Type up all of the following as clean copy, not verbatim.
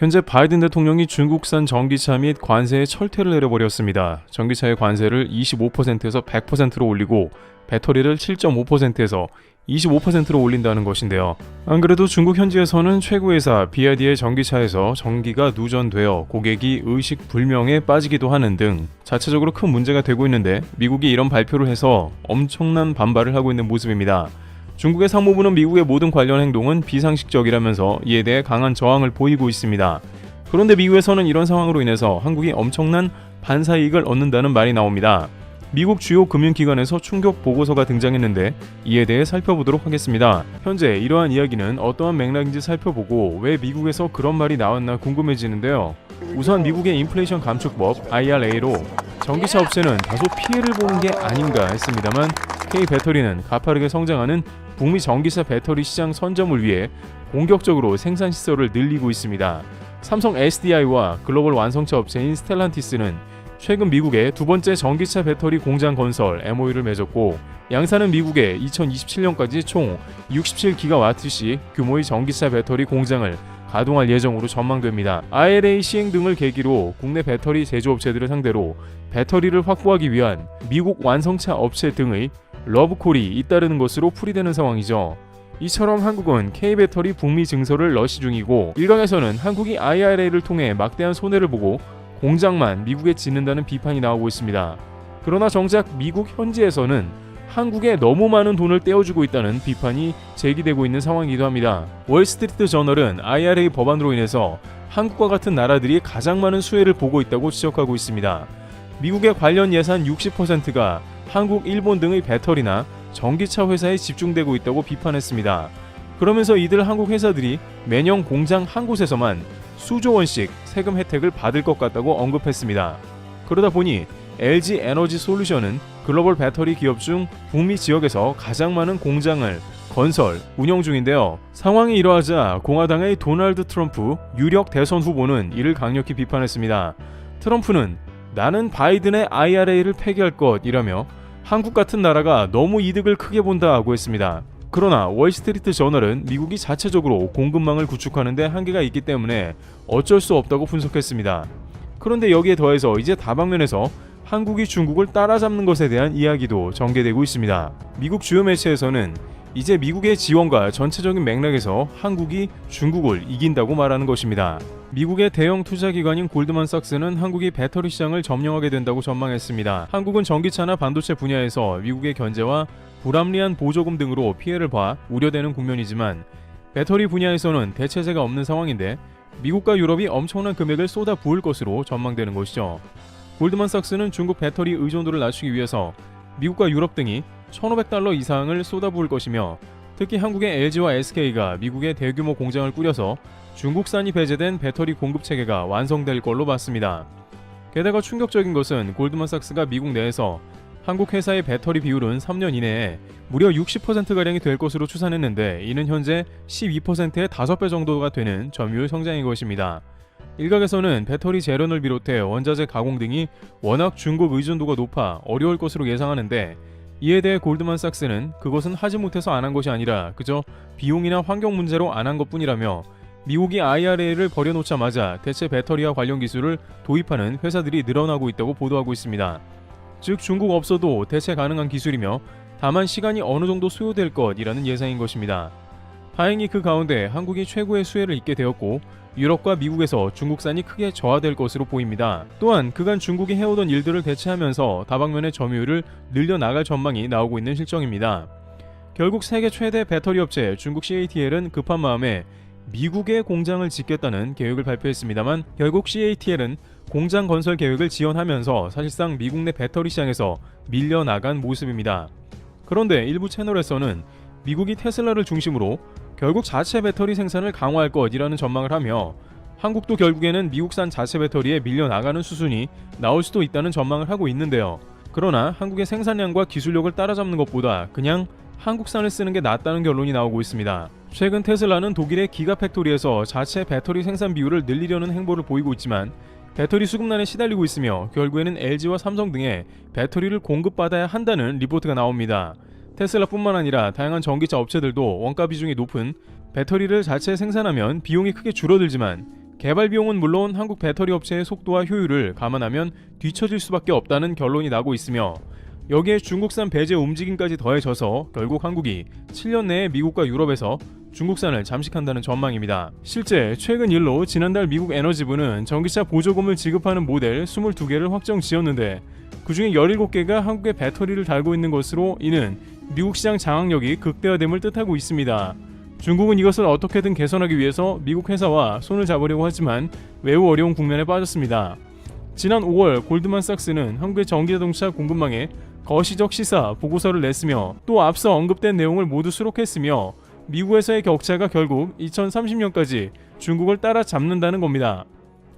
현재 바이든 대통령이 중국산 전기차 및 관세의 철퇴를 내려버렸습니다. 전기차의 관세를 25%에서 100%로 올리고 배터리를 7.5%에서 25%로 올린다는 것인데요. 안 그래도 중국 현지에서는 최고 회사 BYD의 전기차에서 전기가 누전되어 고객이 의식 불명에 빠지기도 하는 등 자체적으로 큰 문제가 되고 있는데, 미국이 이런 발표를 해서 엄청난 반발을 하고 있는 모습입니다. 중국의 상무부는 미국의 모든 관련 행동은 비상식적이라면서 이에 대해 강한 저항을 보이고 있습니다. 그런데 미국에서는 이런 상황으로 인해서 한국이 엄청난 반사이익을 얻는다는 말이 나옵니다. 미국 주요 금융기관에서 충격 보고서가 등장했는데 이에 대해 살펴보도록 하겠습니다. 현재 이러한 이야기는 어떠한 맥락인지 살펴보고 왜 미국에서 그런 말이 나왔나 궁금해지는데요. 우선 미국의 인플레이션 감축법 IRA로 전기차 업체는 다소 피해를 보는 게 아닌가 했습니다만, K배터리는 가파르게 성장하는 북미 전기차 배터리 시장 선점을 위해 본격적으로 생산 시설을 늘리고 있습니다. 삼성 SDI와 글로벌 완성차 업체인 스텔란티스는 최근 미국의 두 번째 전기차 배터리 공장 건설 MOU를 맺었고, 양사는 미국에 2027년까지 총 67기가와트씩 규모의 전기차 배터리 공장을 가동할 예정으로 전망됩니다. IRA 시행 등을 계기로 국내 배터리 제조업체들을 상대로 배터리를 확보하기 위한 미국 완성차 업체 등의 러브콜이 잇따르는 것으로 풀이되는 상황이죠. 이처럼 한국은 K배터리 북미 증설을 러시 중이고, 일각에서는 한국이 IRA를 통해 막대한 손해를 보고 공장만 미국에 짓는다는 비판이 나오고 있습니다. 그러나 정작 미국 현지에서는 한국에 너무 많은 돈을 떼어주고 있다는 비판이 제기되고 있는 상황이기도 합니다. 월스트리트 저널은 IRA 법안으로 인해서 한국과 같은 나라들이 가장 많은 수혜를 보고 있다고 지적하고 있습니다. 미국의 관련 예산 60%가 한국, 일본 등의 배터리나 전기차 회사에 집중되고 있다고 비판했습니다. 그러면서 이들 한국 회사들이 매년 공장 한 곳에서만 수조 원씩 세금 혜택을 받을 것 같다고 언급했습니다. 그러다 보니 LG 에너지 솔루션은 글로벌 배터리 기업 중 북미 지역에서 가장 많은 공장을 건설, 운영 중인데요. 상황이 이러하자 공화당의 도널드 트럼프 유력 대선 후보는 이를 강력히 비판했습니다. 트럼프는 나는 바이든의 IRA를 폐기할 것이라며 한국 같은 나라가 너무 이득을 크게 본다고 했습니다. 그러나 월스트리트 저널은 미국이 자체적으로 공급망을 구축하는 데 한계가 있기 때문에 어쩔 수 없다고 분석했습니다. 그런데 여기에 더해서 이제 다방면에서 한국이 중국을 따라잡는 것에 대한 이야기도 전개되고 있습니다. 미국 주요 매체에서는 이제 미국의 지원과 전체적인 맥락에서 한국이 중국을 이긴다고 말하는 것입니다. 미국의 대형 투자기관인 골드만삭스는 한국이 배터리 시장을 점령하게 된다고 전망했습니다. 한국은 전기차나 반도체 분야에서 미국의 견제와 불합리한 보조금 등으로 피해를 봐 우려되는 국면이지만, 배터리 분야에서는 대체제가 없는 상황인데 미국과 유럽이 엄청난 금액을 쏟아 부을 것으로 전망되는 것이죠. 골드만삭스는 중국 배터리 의존도를 낮추기 위해서 미국과 유럽 등이 $1,500 이상을 쏟아부을 것이며, 특히 한국의 LG와 SK가 미국에 대규모 공장을 꾸려서 중국산이 배제된 배터리 공급 체계가 완성될 걸로 봤습니다. 게다가 충격적인 것은 골드만삭스가 미국 내에서 한국 회사의 배터리 비율은 3년 이내에 무려 60%가량이 될 것으로 추산했는데, 이는 현재 12%의 5배 정도가 되는 점유율 성장인 것입니다. 일각에서는 배터리 재련을 비롯해 원자재 가공 등이 워낙 중국 의존도가 높아 어려울 것으로 예상하는데, 이에 대해 골드만삭스는 그것은 하지 못해서 안 한 것이 아니라 그저 비용이나 환경 문제로 안 한 것뿐이라며, 미국이 IRA를 버려놓자마자 대체 배터리와 관련 기술을 도입하는 회사들이 늘어나고 있다고 보도하고 있습니다. 즉 중국 없어도 대체 가능한 기술이며 다만 시간이 어느 정도 소요될 것이라는 예상인 것입니다. 다행히 그 가운데 한국이 최고의 수혜를 입게 되었고, 유럽과 미국에서 중국산이 크게 저하될 것으로 보입니다. 또한 그간 중국이 해오던 일들을 대체하면서 다방면의 점유율을 늘려나갈 전망이 나오고 있는 실정입니다. 결국 세계 최대 배터리 업체 중국 CATL은 급한 마음에 미국에 공장을 짓겠다는 계획을 발표했습니다만, 결국 CATL은 공장 건설 계획을 지연하면서 사실상 미국 내 배터리 시장에서 밀려나간 모습입니다. 그런데 일부 채널에서는 미국이 테슬라를 중심으로 결국 자체 배터리 생산을 강화할 것이라는 전망을 하며, 한국도 결국에는 미국산 자체 배터리에 밀려나가는 수순이 나올 수도 있다는 전망을 하고 있는데요. 그러나 한국의 생산량과 기술력을 따라잡는 것보다 그냥 한국산을 쓰는 게 낫다는 결론이 나오고 있습니다. 최근 테슬라는 독일의 기가팩토리에서 자체 배터리 생산 비율을 늘리려는 행보를 보이고 있지만, 배터리 수급난에 시달리고 있으며 결국에는 LG와 삼성 등의 배터리를 공급받아야 한다는 리포트가 나옵니다. 테슬라뿐만 아니라 다양한 전기차 업체들도 원가 비중이 높은 배터리를 자체 생산하면 비용이 크게 줄어들지만 개발 비용은 물론 한국 배터리 업체의 속도와 효율을 감안하면 뒤처질 수밖에 없다는 결론이 나고 있으며, 여기에 중국산 배제 움직임까지 더해져서 결국 한국이 7년 내에 미국과 유럽에서 중국산을 잠식한다는 전망입니다. 실제 최근 일로 지난달 미국 에너지부는 전기차 보조금을 지급하는 모델 22개를 확정 지었는데, 그중에 17개가 한국에 배터리를 달고 있는 것으로 이는 미국 시장 장악력이 극대화됨을 뜻하고 있습니다. 중국은 이것을 어떻게든 개선하기 위해서 미국 회사와 손을 잡으려고 하지만 매우 어려운 국면에 빠졌습니다. 지난 5월 골드만삭스는 한국의 전기자동차 공급망에 거시적 시사 보고서를 냈으며, 또 앞서 언급된 내용을 모두 수록했으며, 미국에서의 격차가 결국 2030년까지 중국을 따라잡는다는 겁니다.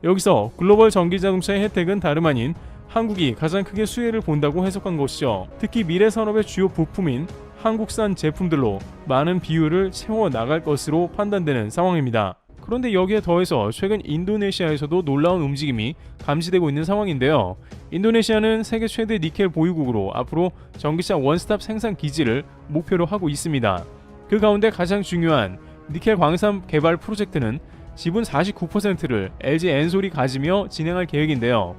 여기서 글로벌 전기자동차의 혜택은 다름 아닌 한국이 가장 크게 수혜를 본다고 해석한 것이죠. 특히 미래 산업의 주요 부품인 한국산 제품들로 많은 비율을 채워 나갈 것으로 판단되는 상황입니다. 그런데 여기에 더해서 최근 인도네시아에서도 놀라운 움직임이 감지되고 있는 상황인데요. 인도네시아는 세계 최대 니켈 보유국으로 앞으로 전기차 원스톱 생산 기지를 목표로 하고 있습니다. 그 가운데 가장 중요한 니켈 광산 개발 프로젝트는 지분 49%를 LG 엔솔이 가지며 진행할 계획인데요.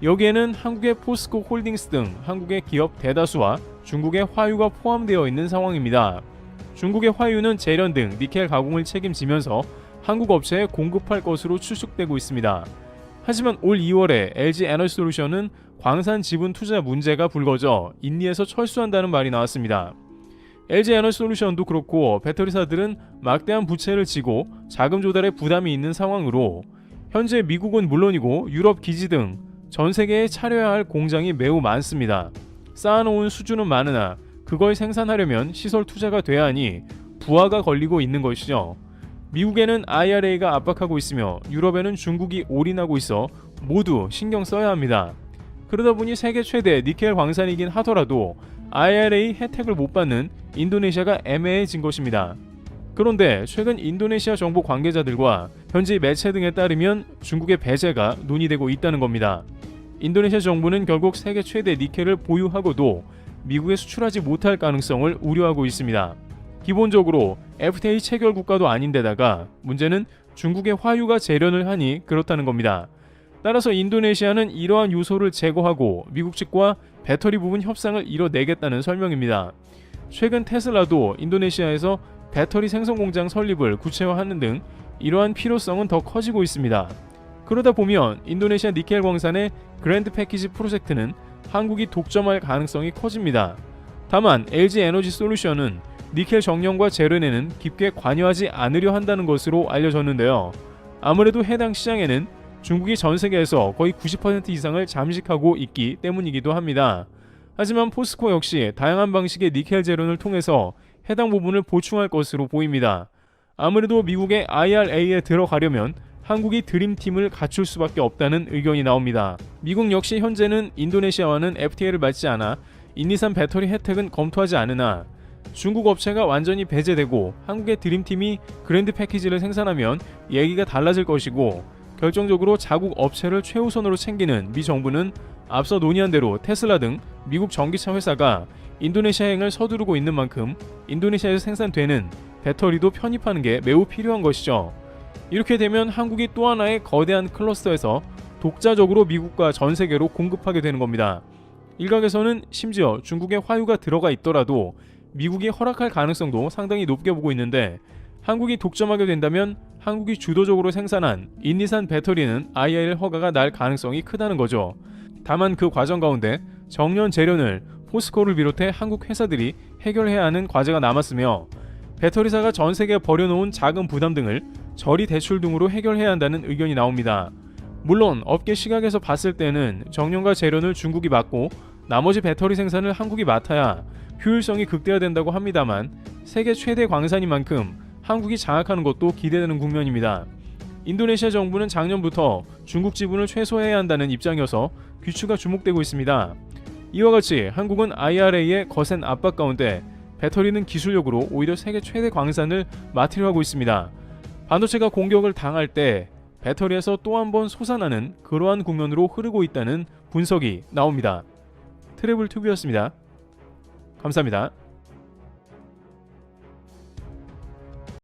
여기에는 한국의 포스코 홀딩스 등 한국의 기업 대다수와 중국의 화유가 포함되어 있는 상황입니다. 중국의 화유는 재련 등 니켈 가공을 책임지면서 한국 업체에 공급할 것으로 추측되고 있습니다. 하지만 올 2월에 LG 에너지솔루션은 광산 지분 투자 문제가 불거져 인리에서 철수한다는 말이 나왔습니다. LG 에너지솔루션도 그렇고 배터리사들은 막대한 부채를 지고 자금 조달에 부담이 있는 상황으로 현재 미국은 물론이고 유럽 기지 등 전 세계에 차려야 할 공장이 매우 많습니다. 쌓아놓은 수주는 많으나 그걸 생산하려면 시설 투자가 돼야 하니 부하가 걸리고 있는 것이죠. 미국에는 IRA가 압박하고 있으며 유럽에는 중국이 올인하고 있어 모두 신경 써야 합니다. 그러다 보니 세계 최대 니켈 광산이긴 하더라도 IRA 혜택을 못 받는 인도네시아가 애매해진 것입니다. 그런데 최근 인도네시아 정부 관계자들과 현지 매체 등에 따르면 중국의 배제가 논의되고 있다는 겁니다. 인도네시아 정부는 결국 세계 최대 니켈을 보유하고도 미국에 수출하지 못할 가능성을 우려하고 있습니다. 기본적으로 FTA 체결 국가도 아닌데다가 문제는 중국의 화유가 재련을 하니 그렇다는 겁니다. 따라서 인도네시아는 이러한 요소를 제거하고 미국 측과 배터리 부분 협상을 이뤄내겠다는 설명입니다. 최근 테슬라도 인도네시아에서 배터리 생산 공장 설립을 구체화하는 등 이러한 필요성은 더 커지고 있습니다. 그러다 보면 인도네시아 니켈 광산의 그랜드 패키지 프로젝트는 한국이 독점할 가능성이 커집니다. 다만 LG 에너지 솔루션은 니켈 정령과 재련에는 깊게 관여하지 않으려 한다는 것으로 알려졌는데요. 아무래도 해당 시장에는 중국이 전 세계에서 거의 90% 이상을 잠식하고 있기 때문이기도 합니다. 하지만 포스코 역시 다양한 방식의 니켈 재련을 통해서 해당 부분을 보충할 것으로 보입니다. 아무래도 미국의 IRA에 들어가려면 한국이 드림팀을 갖출 수밖에 없다는 의견이 나옵니다. 미국 역시 현재는 인도네시아와는 FTA를 맺지 않아 인리산 배터리 혜택은 검토하지 않으나 중국 업체가 완전히 배제되고 한국의 드림팀이 그랜드 패키지를 생산하면 얘기가 달라질 것이고, 결정적으로 자국 업체를 최우선으로 챙기는 미 정부는 앞서 논의한 대로 테슬라 등 미국 전기차 회사가 인도네시아행을 서두르고 있는 만큼 인도네시아에서 생산되는 배터리도 편입하는 게 매우 필요한 것이죠. 이렇게 되면 한국이 또 하나의 거대한 클러스터에서 독자적으로 미국과 전 세계로 공급하게 되는 겁니다. 일각에서는 심지어 중국의 화유가 들어가 있더라도 미국이 허락할 가능성도 상당히 높게 보고 있는데, 한국이 독점하게 된다면 한국이 주도적으로 생산한 인리산 배터리는 IRA 허가가 날 가능성이 크다는 거죠. 다만 그 과정 가운데 정년 재련을 포스코를 비롯해 한국 회사들이 해결해야 하는 과제가 남았으며, 배터리사가 전 세계에 버려놓은 자금 부담 등을 저리 대출 등으로 해결해야 한다는 의견이 나옵니다. 물론 업계 시각에서 봤을 때는 정년과 재련을 중국이 맡고 나머지 배터리 생산을 한국이 맡아야 효율성이 극대화된다고 합니다만, 세계 최대 광산인 만큼 한국이 장악하는 것도 기대되는 국면입니다. 인도네시아 정부는 작년부터 중국 지분을 최소화해야 한다는 입장이어서 귀추가 주목되고 있습니다. 이와 같이 한국은 IRA의 거센 압박 가운데 배터리는 기술력으로 오히려 세계 최대 광산을 맡으려 하고 있습니다. 반도체가 공격을 당할 때 배터리에서 또 한 번 솟아나는 그러한 국면으로 흐르고 있다는 분석이 나옵니다. 트래블 튜브였습니다. 감사합니다.